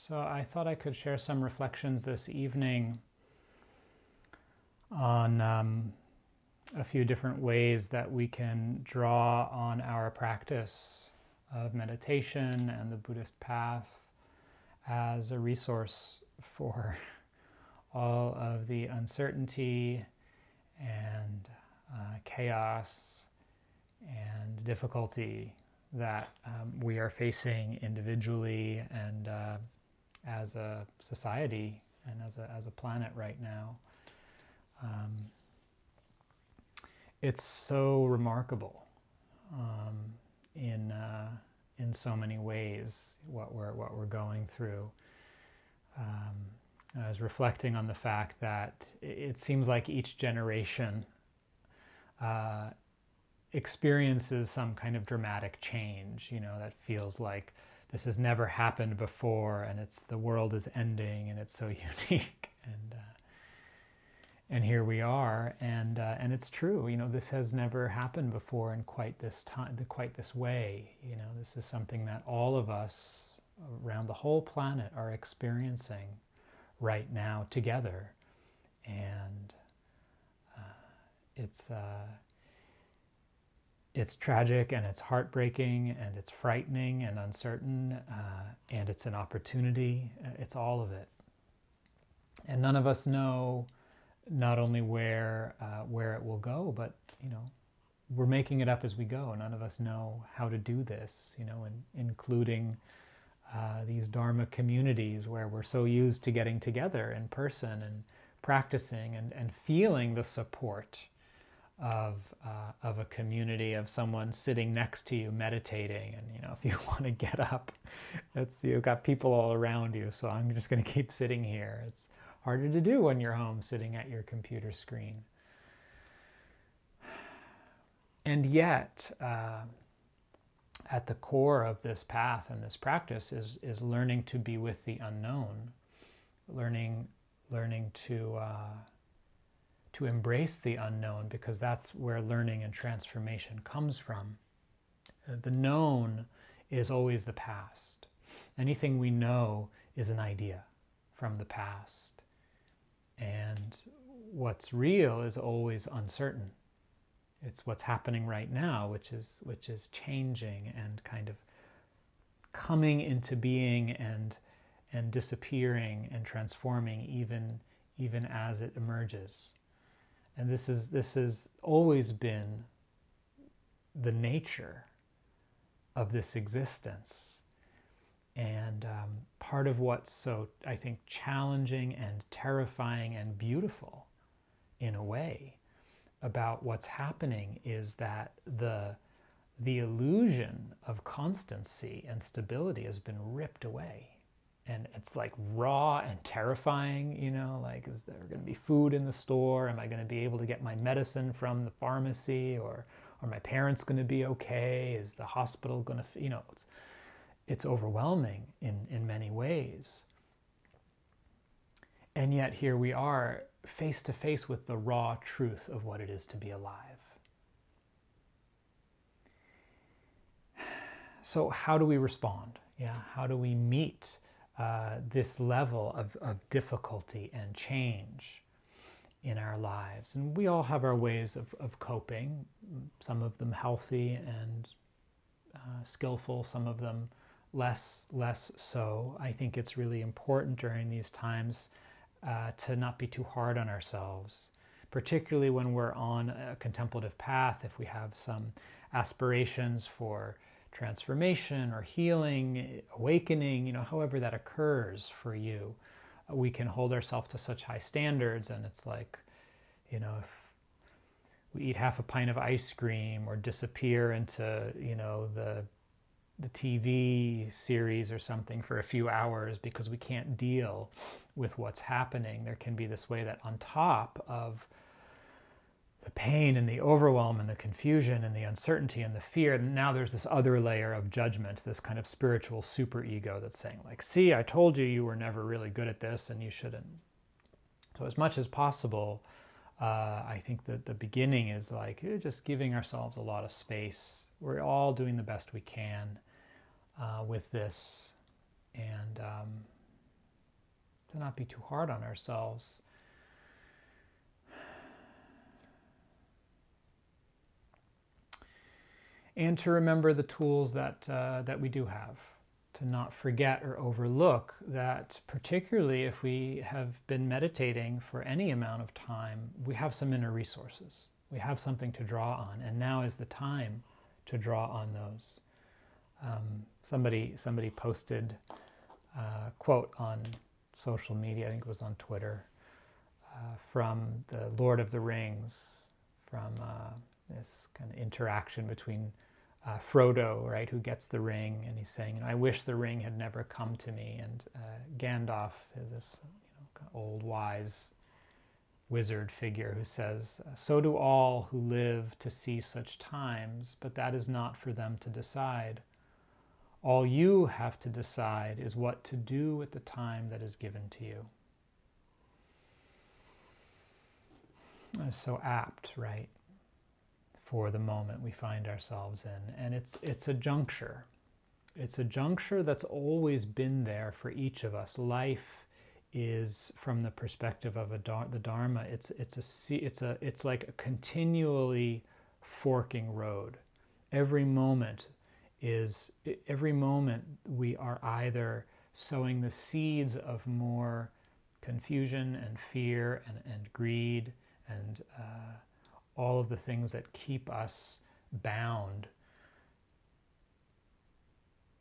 So I thought I could share some reflections this evening on a few different ways that we can draw on our practice of meditation and the Buddhist path as a resource for all of the uncertainty and chaos and difficulty that we are facing individually and as a society and as a planet right now. It's so remarkable in so many ways what we're going through. I was reflecting on the fact that it seems like each generation experiences some kind of dramatic change, that feels like this has never happened before, and the world is ending, and it's so unique, and here we are, and it's true. This has never happened before in quite this time, quite this way. This is something that all of us around the whole planet are experiencing right now together, and it's tragic, and it's heartbreaking, and it's frightening and uncertain, and it's an opportunity. It's all of it. And none of us know not only where it will go, but we're making it up as we go. None of us know how to do this, including these Dharma communities where we're so used to getting together in person and practicing and feeling the support of a community, of someone sitting next to you meditating, and if you want to get up, you've got people all around you, so I'm just going to keep sitting here. It's harder to do when you're home sitting at your computer screen. And yet, at the core of this path and this practice is learning to be with the unknown, learning to embrace the unknown, because that's where learning and transformation comes from. The known is always the past. Anything we know is an idea from the past. And what's real is always uncertain. It's what's happening right now, which is changing and kind of coming into being and disappearing and transforming even as it emerges. And this has always been the nature of this existence. And part of what's so, I think, challenging and terrifying and beautiful in a way about what's happening is that the illusion of constancy and stability has been ripped away. And it's like raw and terrifying, like, is there going to be food in the store? Am I going to be able to get my medicine from the pharmacy? Or are my parents going to be okay? Is the hospital going to, it's overwhelming in many ways. And yet here we are face to face with the raw truth of what it is to be alive. So how do we respond? How do we meet this level of difficulty and change in our lives? And we all have our ways of coping, some of them healthy and skillful, some of them less so. I think it's really important during these times to not be too hard on ourselves, particularly when we're on a contemplative path. If we have some aspirations for transformation or healing, awakening, however that occurs for you, we can hold ourselves to such high standards, and it's like, if we eat half a pint of ice cream or disappear into, the TV series or something for a few hours because we can't deal with what's happening, there can be this way that on top of the pain and the overwhelm and the confusion and the uncertainty and the fear, now there's this other layer of judgment, this kind of spiritual superego that's saying, like, see, I told you you were never really good at this and you shouldn't. So as much as possible, I think that the beginning is like just giving ourselves a lot of space. We're all doing the best we can with this, and to not be too hard on ourselves. And to remember the tools that we do have, to not forget or overlook that, particularly if we have been meditating for any amount of time, we have some inner resources. We have something to draw on, and now is the time to draw on those. Somebody posted a quote on social media, I think it was on Twitter, from the Lord of the Rings, from this kind of interaction between Frodo, right, who gets the ring, and he's saying, I wish the ring had never come to me. And Gandalf is this kind of old wise wizard figure who says, so do all who live to see such times, but that is not for them to decide. All you have to decide is what to do with the time that is given to you. That's so apt, right, for the moment we find ourselves in. And it's a juncture. It's a juncture that's always been there for each of us. Life is, from the perspective of the Dharma, it's like a continually forking road. Every moment we are either sowing the seeds of more confusion and fear and greed and all of the things that keep us bound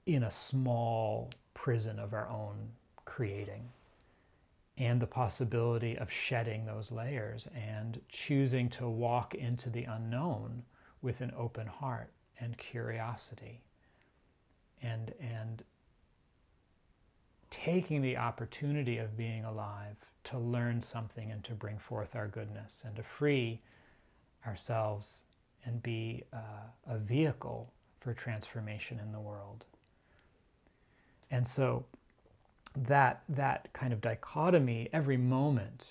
in a small prison of our own creating, and the possibility of shedding those layers and choosing to walk into the unknown with an open heart and curiosity, and taking the opportunity of being alive to learn something and to bring forth our goodness and to free ourselves and be a vehicle for transformation in the world. And so that kind of dichotomy, every moment,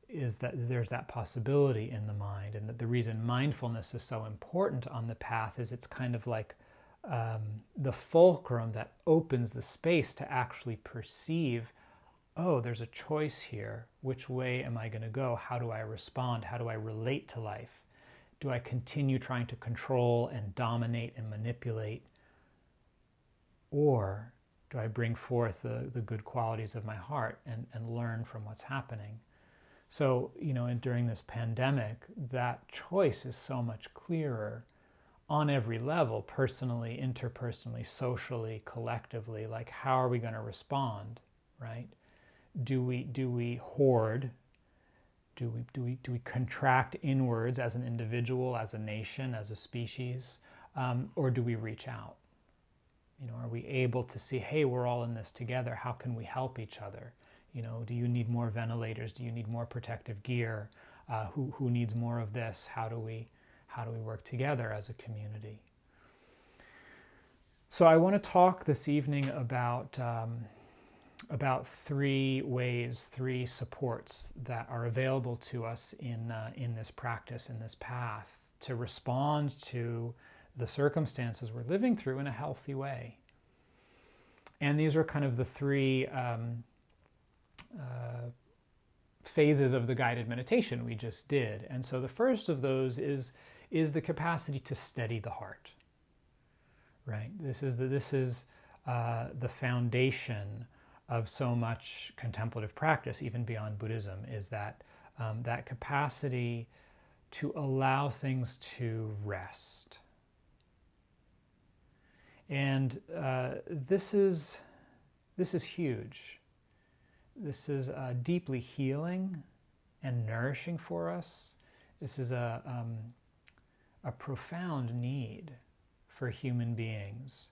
is that there's that possibility in the mind, and that the reason mindfulness is so important on the path is it's kind of like the fulcrum that opens the space to actually perceive, oh, there's a choice here. Which way am I going to go? How do I respond? How do I relate to life? Do I continue trying to control and dominate and manipulate? Or do I bring forth the good qualities of my heart and learn from what's happening? So, and during this pandemic, that choice is so much clearer on every level, personally, interpersonally, socially, collectively. Like, how are we going to respond, right? Do we hoard? Do we contract inwards as an individual, as a nation, as a species, or do we reach out? Are we able to see, hey, we're all in this together. How can we help each other? Do you need more ventilators? Do you need more protective gear? Who needs more of this? How do we work together as a community? So I want to talk this evening about 3 ways, 3 supports that are available to us in this practice, in this path, to respond to the circumstances we're living through in a healthy way. And these are kind of the 3 phases of the guided meditation we just did. And so the first of those is the capacity to steady the heart, right? This is the foundation of so much contemplative practice, even beyond Buddhism, is that that capacity to allow things to rest. And this is huge. This is deeply healing and nourishing for us. This is a profound need for human beings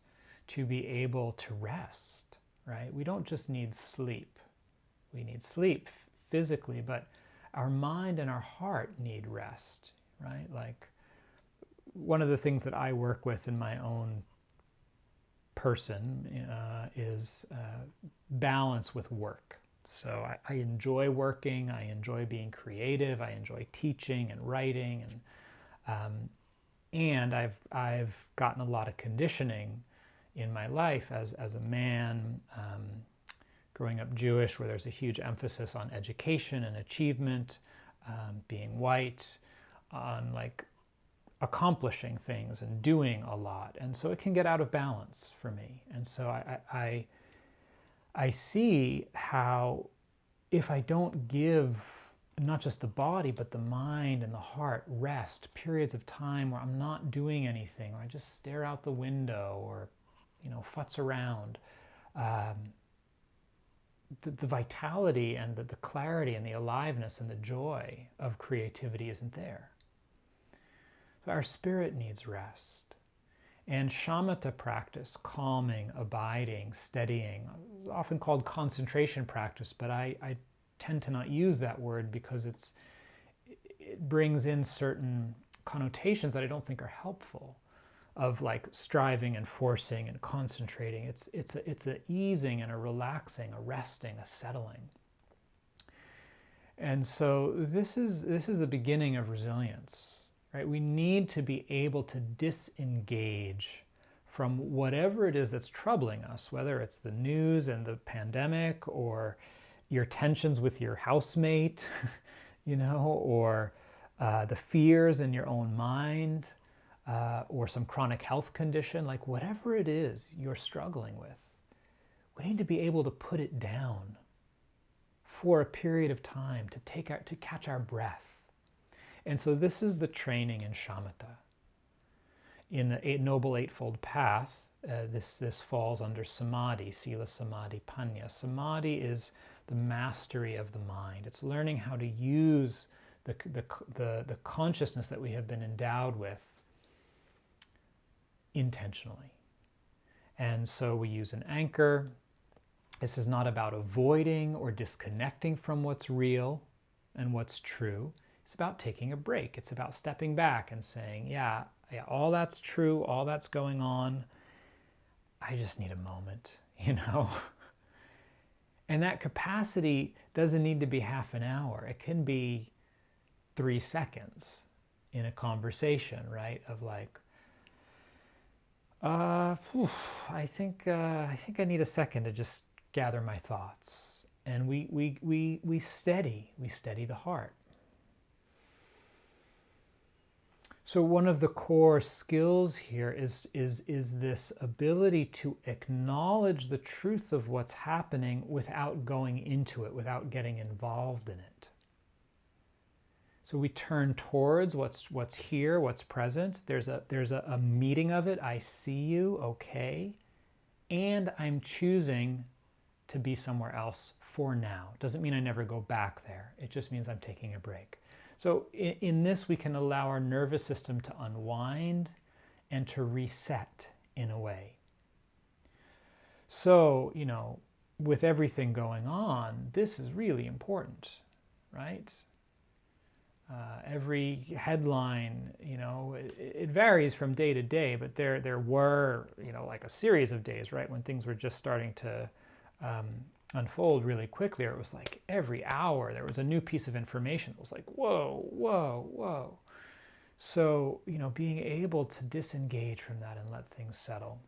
to be able to rest, right? We don't just need sleep. We need sleep physically, but our mind and our heart need rest, right? Like, one of the things that I work with in my own person is balance with work. So I enjoy working, I enjoy being creative, I enjoy teaching and writing, and I've gotten a lot of conditioning in my life as a man, growing up Jewish, where there's a huge emphasis on education and achievement, being white, on like accomplishing things and doing a lot. And so it can get out of balance for me. And so I see how if I don't give not just the body, but the mind and the heart rest, periods of time where I'm not doing anything, or I just stare out the window, or, futz around, the vitality and the clarity and the aliveness and the joy of creativity isn't there. So our spirit needs rest. And shamatha practice, calming, abiding, steadying, often called concentration practice, but I tend to not use that word because it brings in certain connotations that I don't think are helpful, of like striving and forcing and concentrating. It's a easing and a relaxing, a resting, a settling. And so this is the beginning of resilience, right? We need to be able to disengage from whatever it is that's troubling us, whether it's the news and the pandemic, or your tensions with your housemate, or the fears in your own mind, or some chronic health condition, like whatever it is you're struggling with, we need to be able to put it down for a period of time to catch our breath. And so this is the training in shamatha. In the Noble Eightfold Path, this falls under samadhi, sila, samadhi, panya. Samadhi is the mastery of the mind. It's learning how to use the consciousness that we have been endowed with intentionally. And so we use an anchor. This is not about avoiding or disconnecting from what's real and what's true. It's about taking a break. It's about stepping back and saying, yeah, all that's true, all that's going on. I just need a moment, And that capacity doesn't need to be half an hour. It can be 3 seconds in a conversation, right? Of like, I think I need a second to just gather my thoughts. And we steady the heart. So one of the core skills here is this ability to acknowledge the truth of what's happening without going into it, without getting involved in it. So we turn towards what's here, what's present. There's a meeting of it. I see you, okay, and I'm choosing to be somewhere else for now. Doesn't mean I never go back there. It just means I'm taking a break. So in this, we can allow our nervous system to unwind and to reset in a way. So, with everything going on, this is really important, right? Every headline, it varies from day to day, but there were, like a series of days, right, when things were just starting to unfold really quickly. Or it was like every hour there was a new piece of information. It was like, whoa, whoa, whoa. So, being able to disengage from that and let things settle.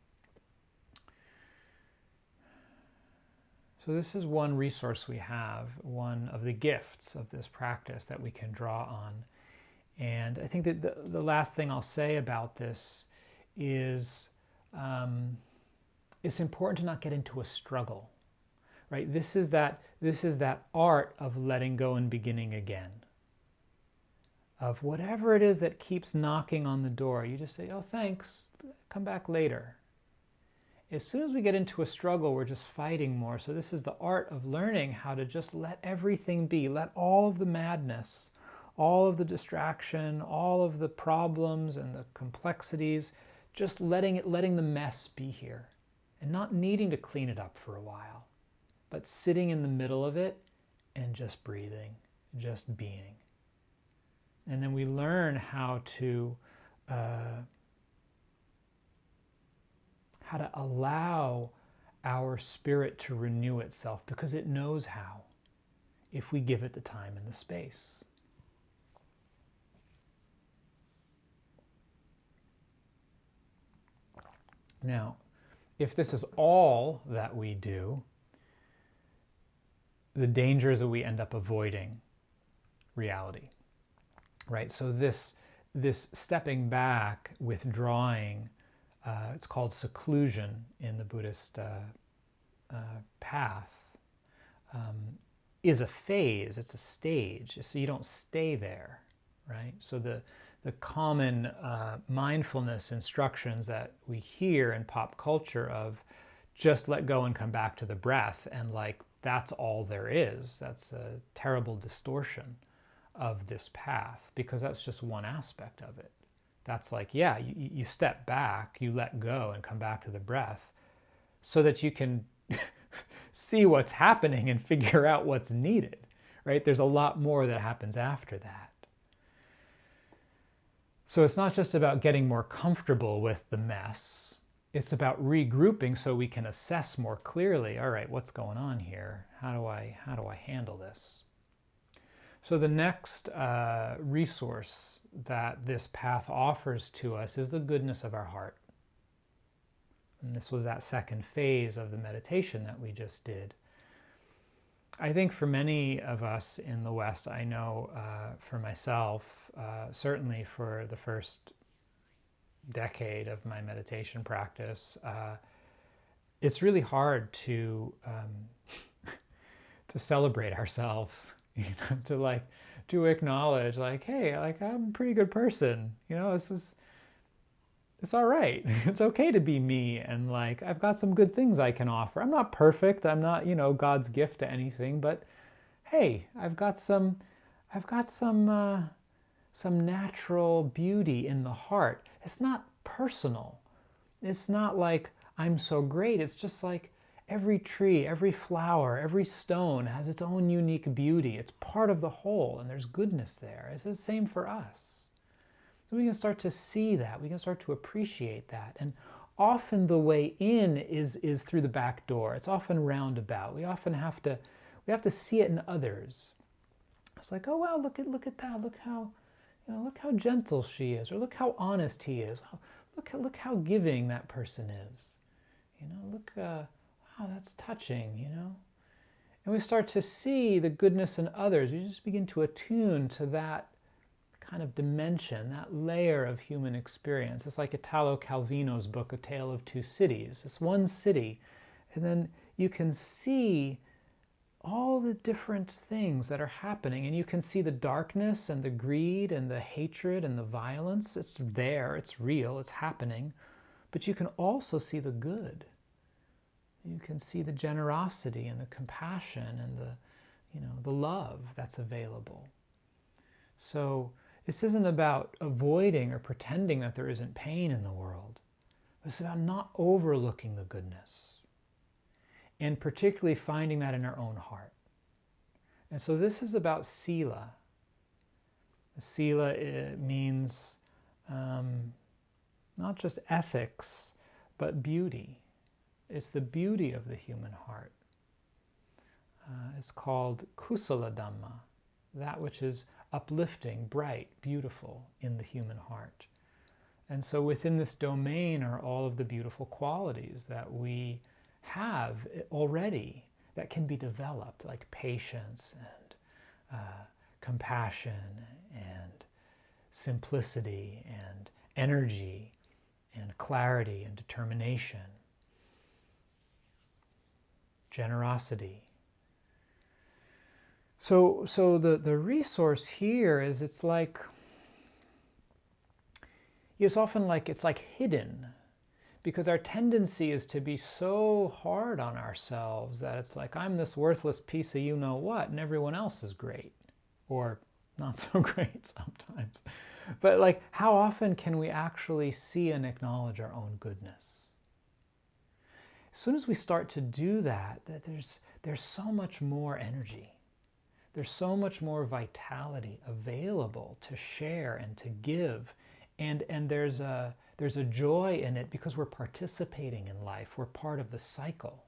So this is one resource we have, one of the gifts of this practice that we can draw on. And I think that the last thing I'll say about this is it's important to not get into a struggle, right? This is that art of letting go and beginning again. Of whatever it is that keeps knocking on the door, you just say, oh, thanks, come back later. As soon as we get into a struggle, we're just fighting more. So this is the art of learning how to just let everything be. Let all of the madness, all of the distraction, all of the problems and the complexities, just letting the mess be here. And not needing to clean it up for a while, but sitting in the middle of it and just breathing, just being. And then we learn how to allow our spirit to renew itself, because it knows how, if we give it the time and the space. Now, if this is all that we do, the danger is that we end up avoiding reality, right? So this stepping back, withdrawing, it's called seclusion in the Buddhist path, is a phase, it's a stage. So you don't stay there, right? So the common mindfulness instructions that we hear in pop culture of just let go and come back to the breath, and like that's all there is, that's a terrible distortion of this path, because that's just one aspect of it. That's like, yeah, you step back, you let go and come back to the breath so that you can see what's happening and figure out what's needed, right? There's a lot more that happens after that. So it's not just about getting more comfortable with the mess. It's about regrouping so we can assess more clearly, all right, what's going on here? How do I handle this? So the next resource that this path offers to us is the goodness of our heart. And this was that second phase of the meditation that we just did. I think for many of us in the West, I know for myself, certainly for the first decade of my meditation practice, it's really hard to celebrate ourselves, to acknowledge like, hey, like I'm a pretty good person, it's all right. It's okay to be me, and like I've got some good things I can offer. I'm not perfect. I'm not, God's gift to anything, but hey, I've got some natural beauty in the heart. It's not personal. It's not like I'm so great. It's just like every tree, every flower, every stone has its own unique beauty. It's part of the whole, and there's goodness there. It's the same for us. So we can start to see that. We can start to appreciate that. And often the way in is through the back door. It's often roundabout. We often have to see it in others. It's like, oh wow, look at that. Look how gentle she is, or look how honest he is. Look how giving that person is. Wow, that's touching. And we start to see the goodness in others. We just begin to attune to that kind of dimension, that layer of human experience. It's like Italo Calvino's book, A Tale of Two Cities. It's one city, and then you can see all the different things that are happening, and you can see the darkness and the greed and the hatred and the violence. It's there, it's real, it's happening, but you can also see the good. You can see the generosity and the compassion and the love that's available. So this isn't about avoiding or pretending that there isn't pain in the world. It's about not overlooking the goodness, and particularly finding that in our own heart. And so this is about sila. Sila, it means not just ethics, but beauty. It's the beauty of the human heart. It's called kusala dhamma, that which is uplifting, bright, beautiful in the human heart. And so within this domain are all of the beautiful qualities that we have already that can be developed, like patience and compassion and simplicity and energy and clarity and determination, generosity. So the resource here is it's often like it's like hidden, because our tendency is to be so hard on ourselves that it's like I'm this worthless piece of you-know-what and everyone else is great, or not so great sometimes. But like, how often can we actually see and acknowledge our own goodness? As soon as we start to do that, there's so much more energy. There's so much more vitality available to share and to give. And there's a joy in it because we're participating in life. We're part of the cycle.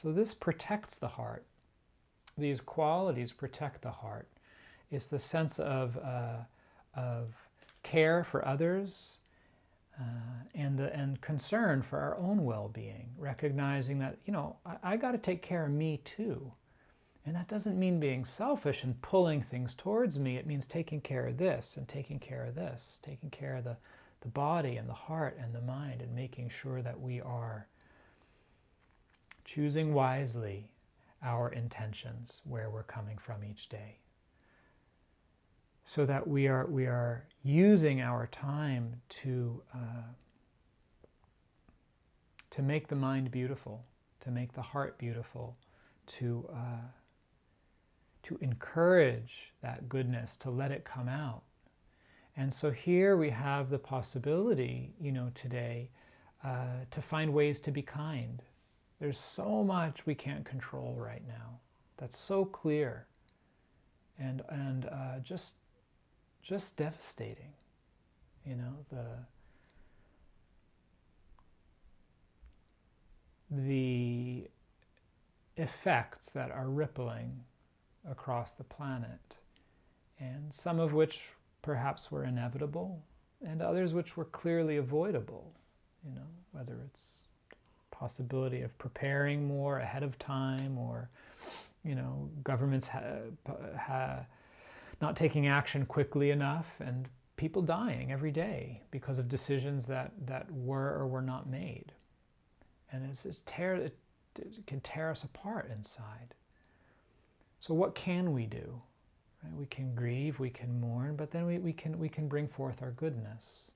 So this protects the heart. These qualities protect the heart. It's the sense of care for others, and concern for our own well-being, recognizing that, I got to take care of me too. And that doesn't mean being selfish and pulling things towards me. It means taking care of this and taking care of this, taking care of the body and the heart and the mind, and making sure that we are choosing wisely our intentions, where we're coming from each day, so that we are using our time to make the mind beautiful, to make the heart beautiful, to encourage that goodness, to let it come out. And so here we have the possibility, today, to find ways to be kind. There's so much we can't control right now. That's so clear, and just devastating. The effects that are rippling across the planet, and some of which perhaps were inevitable, and others which were clearly avoidable, whether it's possibility of preparing more ahead of time, or, governments not taking action quickly enough, and people dying every day because of decisions that were or were not made. And it can tear us apart inside. So what can we do? Right? We can grieve, we can mourn, but then we can bring forth our goodness.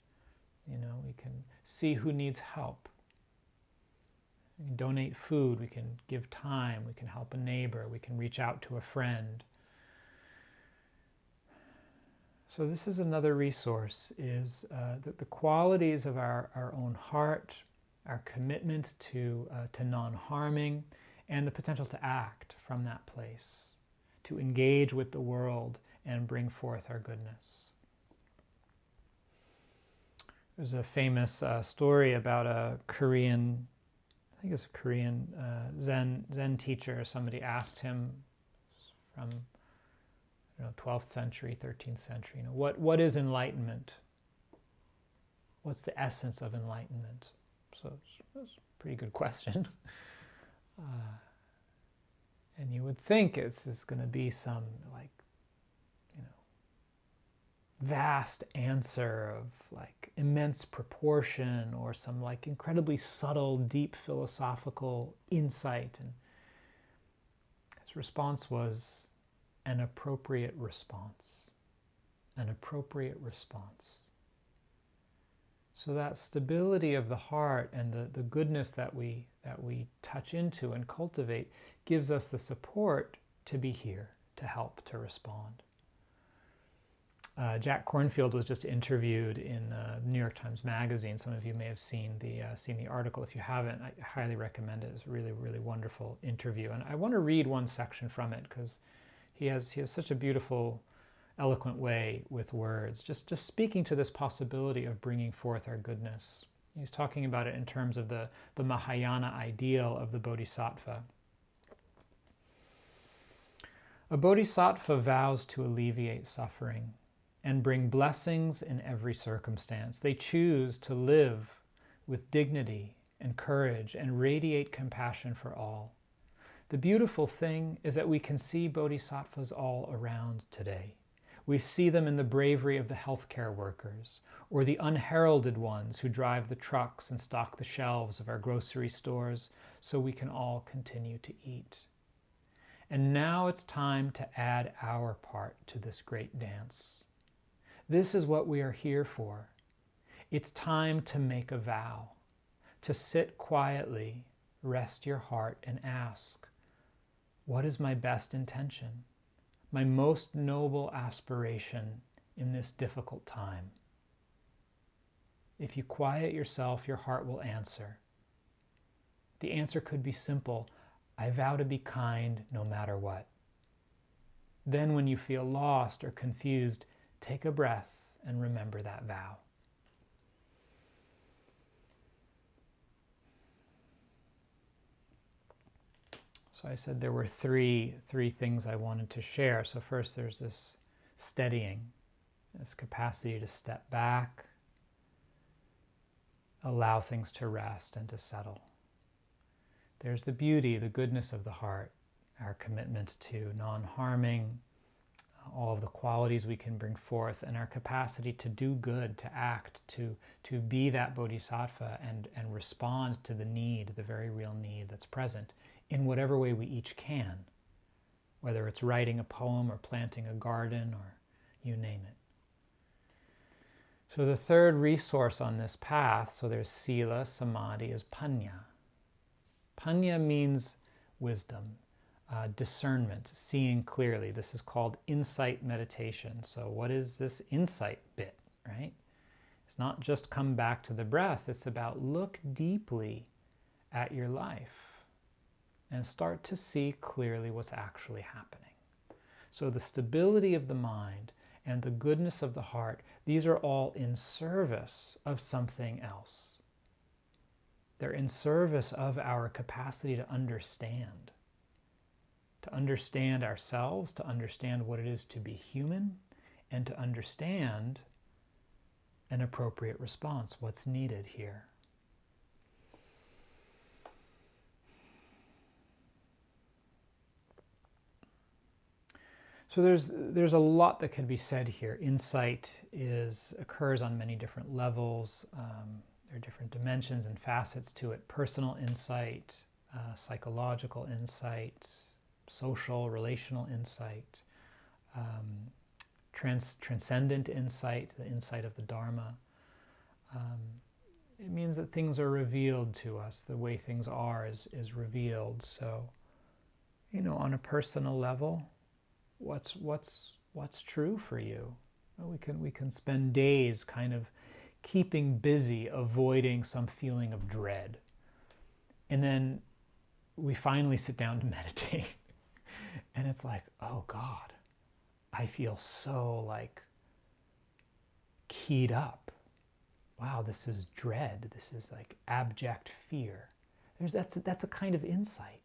We can see who needs help. We can donate food, we can give time, we can help a neighbor, we can reach out to a friend. So this is another resource, is the qualities of our own heart, our commitment to non-harming, and the potential to act from that place, to engage with the world and bring forth our goodness. There's a famous story about a Korean, I think it's a Korean Zen teacher. Somebody asked him from 12th century, 13th century, what is enlightenment? What's the essence of enlightenment? So it's a pretty good question. And you would think it's going to be some vast answer of immense proportion, or some incredibly subtle, deep philosophical insight. And his response was an appropriate response. An appropriate response. So that stability of the heart and the goodness that we touch into and cultivate gives us the support to be here, to help, to respond. Jack Kornfield was just interviewed in New York Times Magazine. Some of you may have seen the article. If you haven't, I highly recommend it. It's a really, really wonderful interview. And I want to read one section from it, because he has such a beautiful, eloquent way with words, just speaking to this possibility of bringing forth our goodness. He's talking about it in terms of the Mahayana ideal of the Bodhisattva. A Bodhisattva vows to alleviate suffering and bring blessings in every circumstance. They choose to live with dignity and courage and radiate compassion for all. The beautiful thing is that we can see bodhisattvas all around today. We see them in the bravery of the healthcare workers, or the unheralded ones who drive the trucks and stock the shelves of our grocery stores so we can all continue to eat. And now it's time to add our part to this great dance. This is what we are here for. It's time to make a vow, to sit quietly, rest your heart, and ask, what is my best intention, my most noble aspiration in this difficult time? If you quiet yourself, your heart will answer. The answer could be simple: I vow to be kind no matter what. Then when you feel lost or confused, take a breath and remember that vow. So I said there were three things I wanted to share. So first, there's this steadying, this capacity to step back, allow things to rest and to settle. There's the beauty, the goodness of the heart, our commitment to non-harming, all of the qualities we can bring forth, and our capacity to do good, to act, to be that bodhisattva and respond to the need, the very real need that's present in whatever way we each can, whether it's writing a poem or planting a garden or you name it. So the third resource on this path, so there's sila, samadhi, is panya. Panya means wisdom, discernment, seeing clearly. This is called insight meditation. So what is this insight bit, right? It's not just come back to the breath. It's about look deeply at your life and start to see clearly what's actually happening. So the stability of the mind and the goodness of the heart, these are all in service of something else. They're in service of our capacity to understand ourselves, to understand what it is to be human, and to understand an appropriate response, what's needed here. So there's a lot that can be said here. Insight occurs on many different levels. There are different dimensions and facets to it. Personal insight, psychological insight, social, relational insight, transcendent insight, the insight of the Dharma. It means that things are revealed to us. The way things are is revealed. So, on a personal level, what's true for you? Well, we can spend days kind of keeping busy, avoiding some feeling of dread. And then we finally sit down to meditate. And it's like, oh God, I feel so keyed up. Wow, this is dread. This is like abject fear. That's a kind of insight.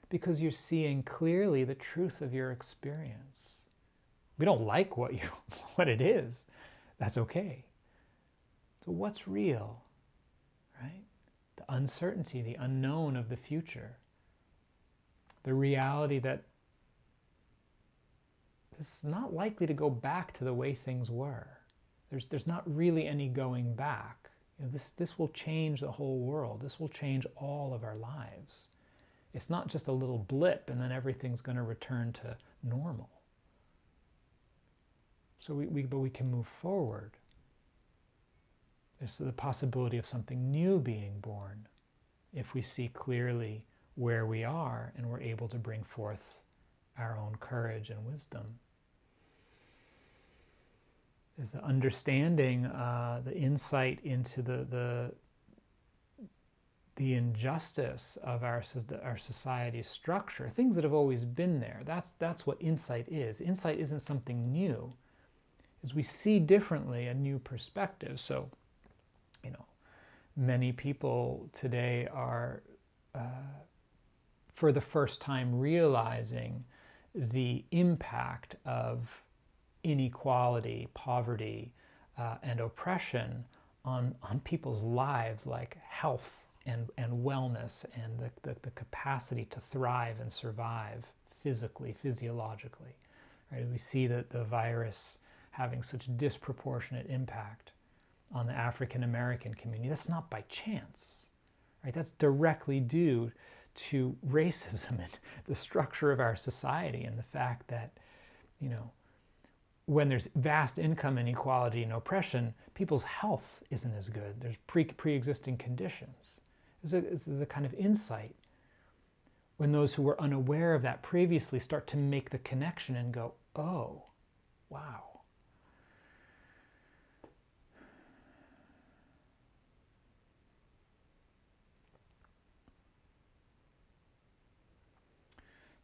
Because you're seeing clearly the truth of your experience. We don't like what it is. That's okay. So what's real, right? The uncertainty, the unknown of the future. The reality that it's not likely to go back to the way things were. There's not really any going back. This will change the whole world. This will change all of our lives. It's not just a little blip and then everything's going to return to normal. So we can move forward. There's the possibility of something new being born if we see clearly where we are and we're able to bring forth our own courage and wisdom. There's the understanding, the insight into the injustice of our society's structure, things that have always been there. That's what insight is. Insight isn't something new. Is we see differently a new perspective. So, many people today are, for the first time, realizing the impact of inequality, poverty, and oppression on people's lives, like health and wellness and the capacity to thrive and survive physically, physiologically. Right? We see that the virus having such disproportionate impact on the African American community. That's not by chance, right? That's directly due to racism and the structure of our society and the fact that, when there's vast income inequality and oppression, people's health isn't as good. There's pre-existing conditions. This is a kind of insight when those who were unaware of that previously start to make the connection and go, oh, wow.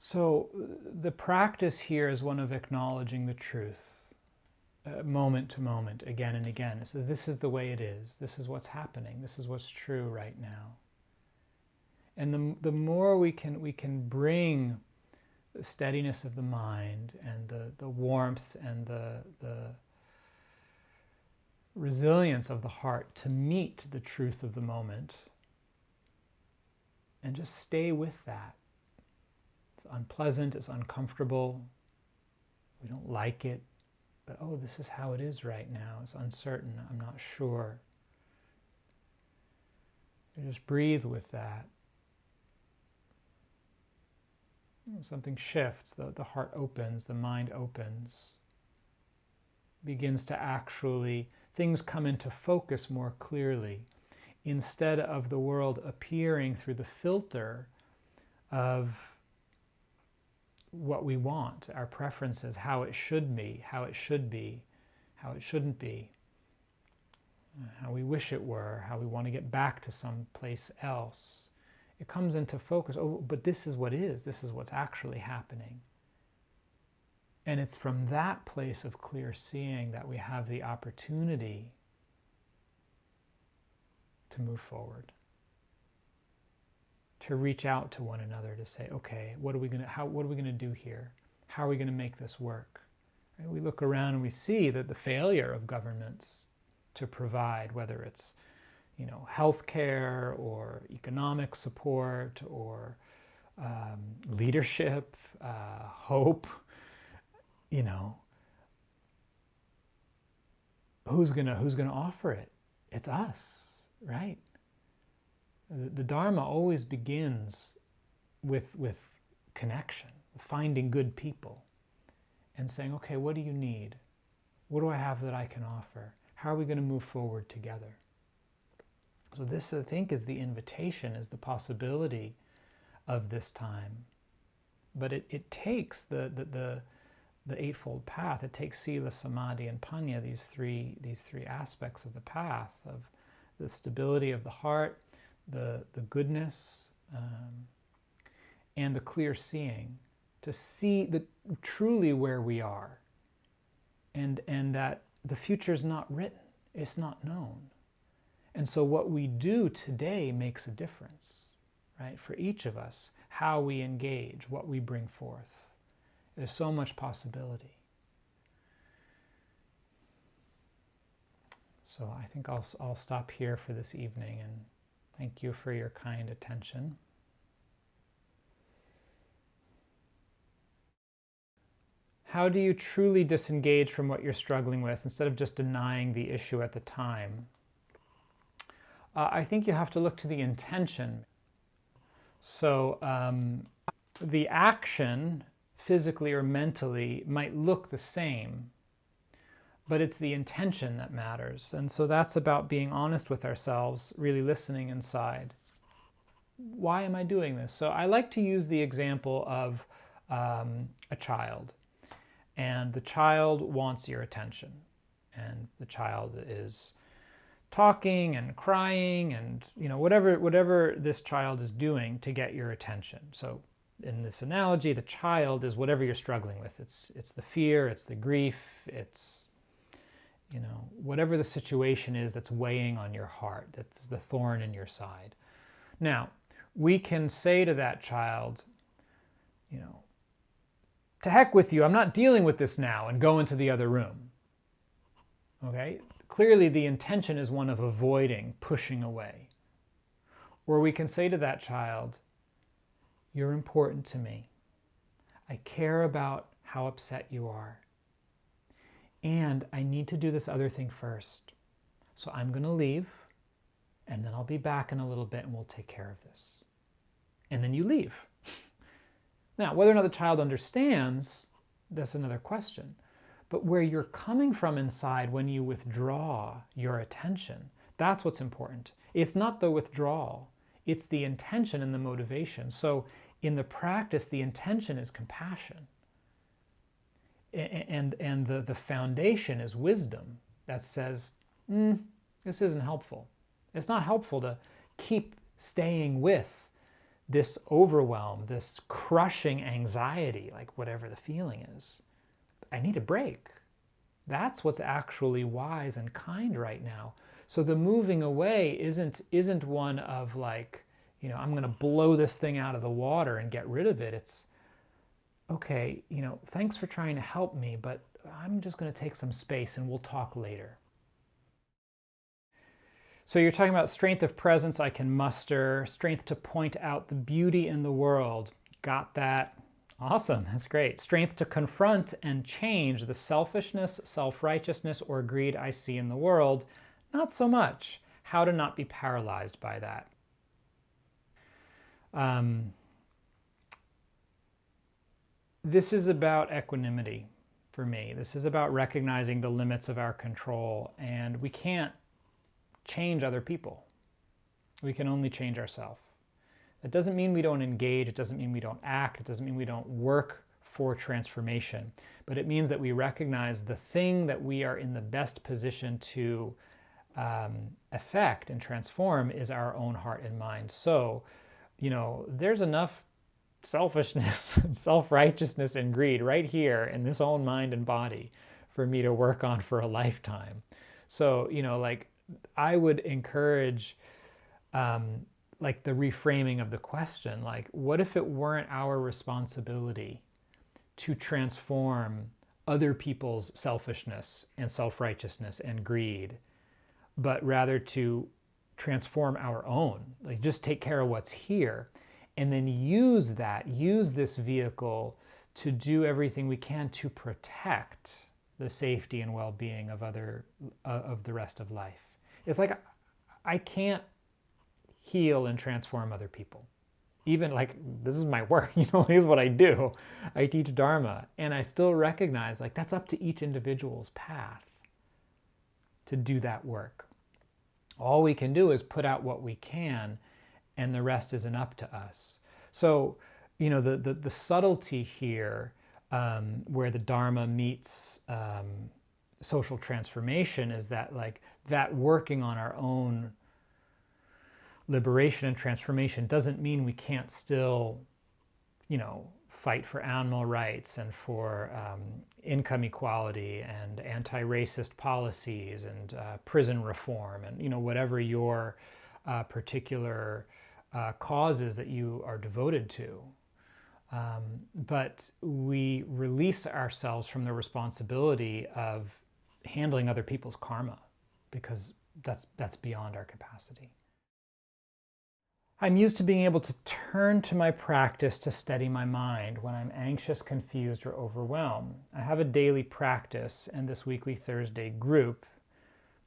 So the practice here is one of acknowledging the truth, moment to moment, again and again. So this is the way it is. This is what's happening. This is what's true right now. And the more we can bring the steadiness of the mind and the warmth and the resilience of the heart to meet the truth of the moment and just stay with that. It's unpleasant, it's uncomfortable, we don't like it, but oh, this is how it is right now. It's uncertain, I'm not sure. You just breathe with that. Something shifts, the heart opens, the mind opens, begins to actually, things come into focus more clearly, instead of the world appearing through the filter of what we want, our preferences, how it should be, how it should be, how it shouldn't be, how we wish it were, how we want to get back to some place else. It comes into focus. Oh, but this is what is. This is what's actually happening. And it's from that place of clear seeing that we have the opportunity to move forward, to reach out to one another, to say, okay, what are we going to do here? How are we going to make this work? Right? We look around and we see that the failure of governments to provide, whether it's healthcare or economic support or leadership, hope, who's gonna offer it? It's us, right? The Dharma always begins with connection, with finding good people and saying, okay, what do you need? What do I have that I can offer? How are we going to move forward together? So this, I think, is the invitation, is the possibility of this time. But it takes the Eightfold Path. It takes Sila, Samadhi, and Panya, these three aspects of the path, of the stability of the heart, the goodness, and the clear seeing, to see truly where we are, and that the future is not written, it's not known. And so what we do today makes a difference, right? For each of us, how we engage, what we bring forth. There's so much possibility. So I think I'll stop here for this evening, and thank you for your kind attention. How do you truly disengage from what you're struggling with instead of just denying the issue at the time? I think you have to look to the intention. So the action, physically or mentally, might look the same, but it's the intention that matters. And so that's about being honest with ourselves, really listening inside. Why am I doing this? So I like to use the example of a child. And the child wants your attention. And the child is talking and crying and whatever this child is doing to get your attention. So in this analogy, the child is whatever you're struggling with. It's the fear, it's the grief, it's whatever the situation is that's weighing on your heart, that's the thorn in your side. Now, we can say to that child, to heck with you, I'm not dealing with this now, and go into the other room. Okay? Clearly the intention is one of avoiding, pushing away. Or we can say to that child, you're important to me. I care about how upset you are. And I need to do this other thing first. So I'm going to leave, and then I'll be back in a little bit and we'll take care of this. And then you leave. Now, whether or not the child understands, that's another question. But where you're coming from inside when you withdraw your attention, that's what's important. It's not the withdrawal, it's the intention and the motivation. So in the practice, the intention is compassion. And the foundation is wisdom that says, this isn't helpful. It's not helpful to keep staying with this overwhelm, this crushing anxiety, like whatever the feeling is. I need a break. That's what's actually wise and kind right now. So the moving away isn't one of like, I'm going to blow this thing out of the water and get rid of it. It's, okay, thanks for trying to help me, but I'm just going to take some space and we'll talk later. So you're talking about strength of presence I can muster, strength to point out the beauty in the world. Got that? Awesome, that's great. Strength to confront and change the selfishness, self-righteousness, or greed I see in the world. Not so much. How to not be paralyzed by that. This is about equanimity for me. This is about recognizing the limits of our control, and we can't change other people. We can only change ourselves. It doesn't mean we don't engage, it doesn't mean we don't act, it doesn't mean we don't work for transformation, but it means that we recognize the thing that we are in the best position to affect and transform is our own heart and mind. So, there's enough selfishness, self-righteousness, and greed right here in this own mind and body for me to work on for a lifetime. So, I would encourage the reframing of the question, what if it weren't our responsibility to transform other people's selfishness and self-righteousness and greed, but rather to transform our own, just take care of what's here, and then use this vehicle to do everything we can to protect the safety and well-being of the rest of life. It's like I can't heal and transform other people. Even this is my work, here's what I do. I teach Dharma, and I still recognize that's up to each individual's path to do that work. All we can do is put out what we can, and the rest isn't up to us. So, the subtlety here, where the Dharma meets social transformation, is that that working on our own liberation and transformation doesn't mean we can't still, fight for animal rights and for income equality and anti-racist policies and prison reform and, whatever your particular causes that you are devoted to. But we release ourselves from the responsibility of handling other people's karma, because that's beyond our capacity. I'm used to being able to turn to my practice to steady my mind when I'm anxious, confused, or overwhelmed. I have a daily practice and this weekly Thursday group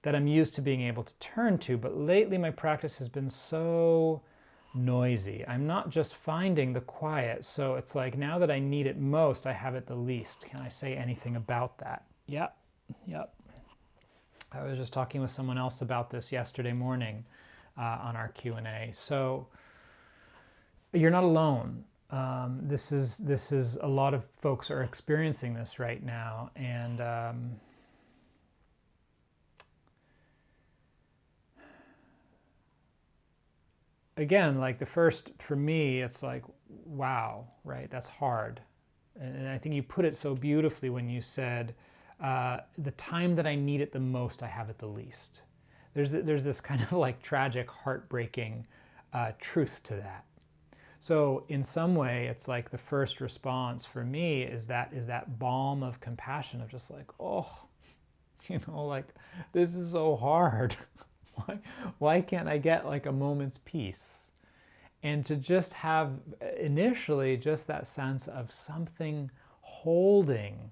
that I'm used to being able to turn to, but lately my practice has been so noisy. I'm not just finding the quiet, so it's now that I need it most, I have it the least. Can I say anything about that? Yep. I was just talking with someone else about this yesterday morning on our Q&A. So you're not alone. This is a lot of folks are experiencing this right now, and again, the first, for me, it's wow, right? That's hard. And I think you put it so beautifully when you said, the time that I need it the most, I have it the least. There's this kind of tragic, heartbreaking truth to that. So in some way, it's the first response for me is that balm of compassion of just this is so hard. Why can't I get a moment's peace? And to just have initially just that sense of something holding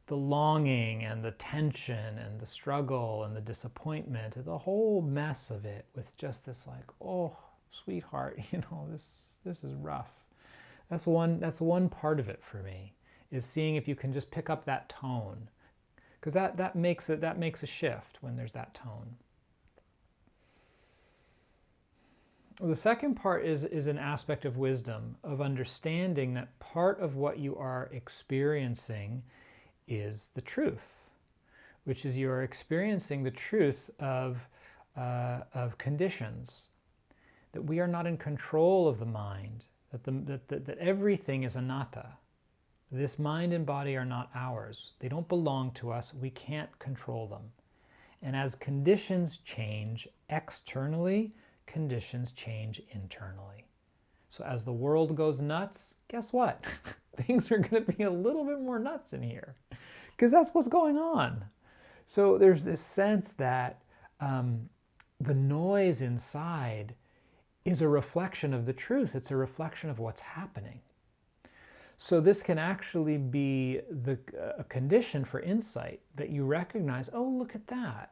the longing and the tension and the struggle and the disappointment, the whole mess of it, with just this oh, sweetheart, this is rough. That's one part of it for me, is seeing if you can just pick up that tone, because that makes a shift when there's that tone. The second part is an aspect of wisdom, of understanding that part of what you are experiencing is the truth, which is you are experiencing the truth of conditions, that we are not in control of the mind, that everything is anatta. This mind and body are not ours. They don't belong to us. We can't control them. And as conditions change externally, conditions change internally. So as the world goes nuts, guess what? Things are going to be a little bit more nuts in here, because that's what's going on. So there's this sense that the noise inside is a reflection of the truth. It's a reflection of what's happening. So this can actually be a condition for insight, that you recognize, oh, look at that.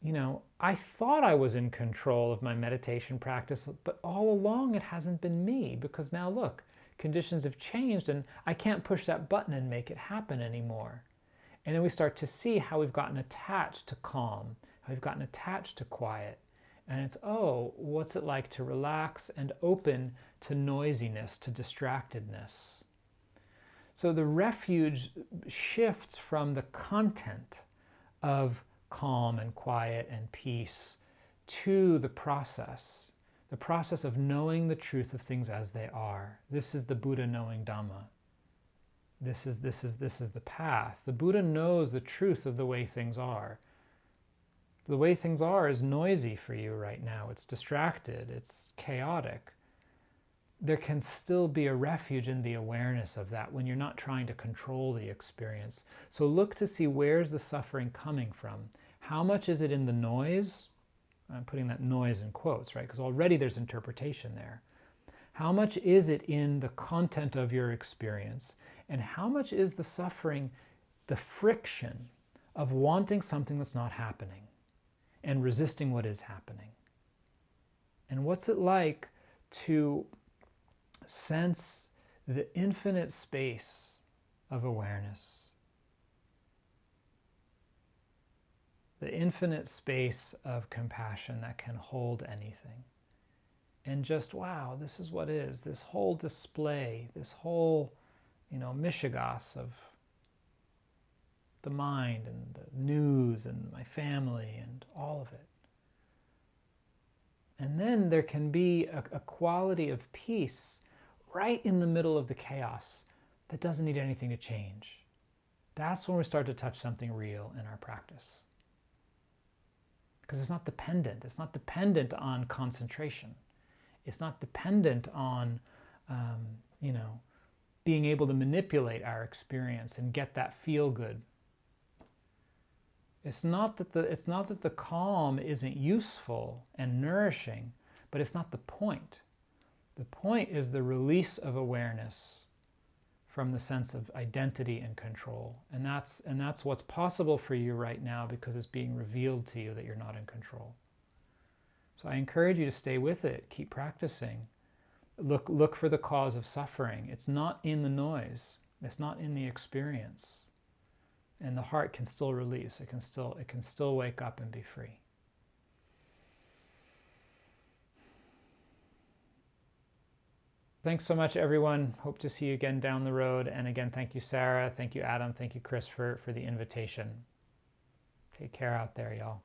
You know, I thought I was in control of my meditation practice, but all along it hasn't been me, because now look, conditions have changed and I can't push that button and make it happen anymore. And then we start to see how we've gotten attached to calm, how we've gotten attached to quiet. And it's, oh, what's it like to relax and open to noisiness, to distractedness? So the refuge shifts from the content of calm and quiet and peace to the process of knowing the truth of things as they are. This is the Buddha knowing Dhamma. This is the path. The Buddha knows the truth of the way things are. The way things are is noisy for you right now. It's distracted. It's chaotic. There can still be a refuge in the awareness of that when you're not trying to control the experience. So look to see, where's the suffering coming from? How much is it in the noise? I'm putting that noise in quotes, right? Because already there's interpretation there. How much is it in the content of your experience? And how much is the suffering, the friction of wanting something that's not happening and resisting what is happening? And what's it like to sense the infinite space of awareness, the infinite space of compassion that can hold anything? And just, wow, this is what is, this whole display, this whole, mishigas of the mind and the news and my family and all of it. And then there can be a quality of peace right in the middle of the chaos that doesn't need anything to change. That's when we start to touch something real in our practice. Because it's not dependent. It's not dependent on concentration. It's not dependent on, being able to manipulate our experience and get that feel good. It's not that the calm isn't useful and nourishing, but it's not the point. The point is the release of awareness from the sense of identity and control. And that's what's possible for you right now, because it's being revealed to you that you're not in control. So I encourage you to stay with it, keep practicing. Look for the cause of suffering. It's not in the noise. It's not in the experience. And the heart can still release. It can still wake up and be free. Thanks so much, everyone. Hope to see you again down the road. And again, thank you, Sarah. Thank you, Adam. Thank you, Chris, for the invitation. Take care out there, y'all.